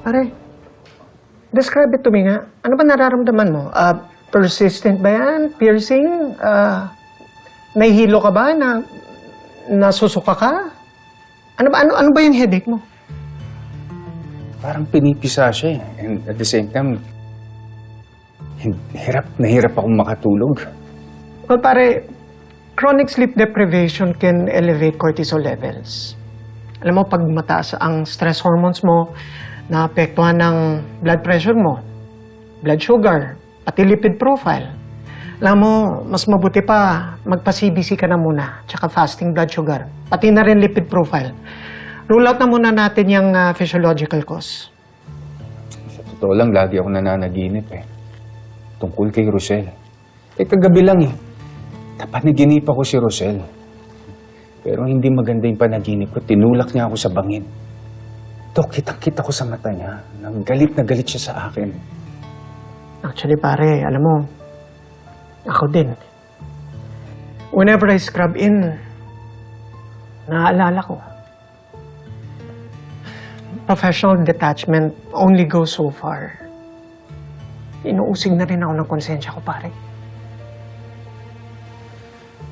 Pare, describe it to me nga. Ano ba nararamdaman mo? Persistent ba yan? Piercing? Nahihilo ka ba? Nasusuka ka? Ano ba yung headache mo? Parang pinipisa siya eh. And at the same time, nahirap akong makatulog. Well, pare, chronic sleep deprivation can elevate cortisol levels. Alam mo, pag mataas ang stress hormones mo, naapektuhan ng blood pressure mo, blood sugar, pati lipid profile. Alam mo, mas mabuti pa, magpa-CBC ka na muna, tsaka fasting blood sugar, pati na rin lipid profile. Rule out na muna natin yung physiological cause. Sa totoo lang, lagi ako nananaginip eh. Tungkol kay Rosel. Kagabi lang eh. Napanaginip ako si Rosel. Pero hindi maganda yung panaginip ko. Tinulak niya ako sa bangin. Dok, kitang-kita ko sa mata niya. Galit na galit siya sa akin. Actually, pare, alam mo, ako din. Whenever I scrub in, naaalala ko. Professional detachment only goes so far. Inuusig na rin ako ng konsensya ko, pare.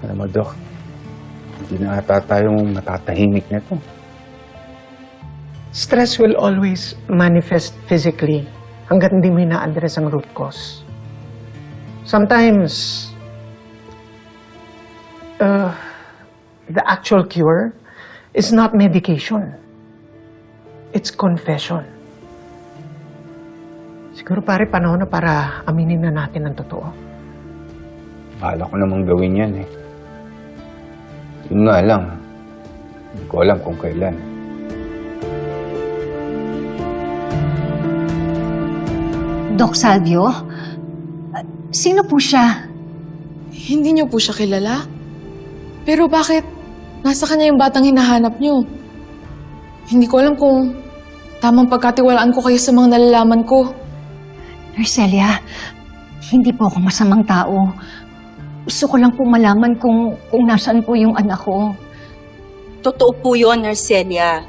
Alam mo, Dok, hindi na ata tayong matatahimik na ito. Stress will always manifest physically hanggat hindi mo ina-address ang root cause. Sometimes, the actual cure is not medication. It's confession. Siguro pare, panahon na para aminin na natin ang totoo. Bahala ko namang gawin yan eh. Yun nga lang, hindi ko alam kung kailan. Doc Salvio? Sino po siya? Hindi niyo po siya kilala? Pero bakit nasa kanya yung batang hinahanap niyo? Hindi ko alam kung tamang pagkatiwalaan ko kayo sa mga nalalaman ko. Narcelia, hindi po ako masamang tao. Gusto ko lang po malaman kung nasaan po yung anak ko. Totoo po yun, Narcelia.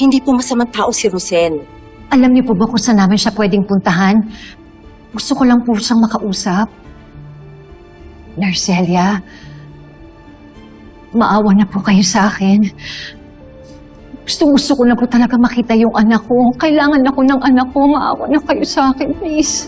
Hindi po masamang tao si Rosel. Alam niyo po ba kung saan namin siya pwedeng puntahan? Gusto ko lang po siyang makausap. Narcelia, maawa na po kayo sa akin. Gusto ko na po talaga makita yung anak ko. Kailangan ako ng anak ko. Maawa na kayo sa akin, please.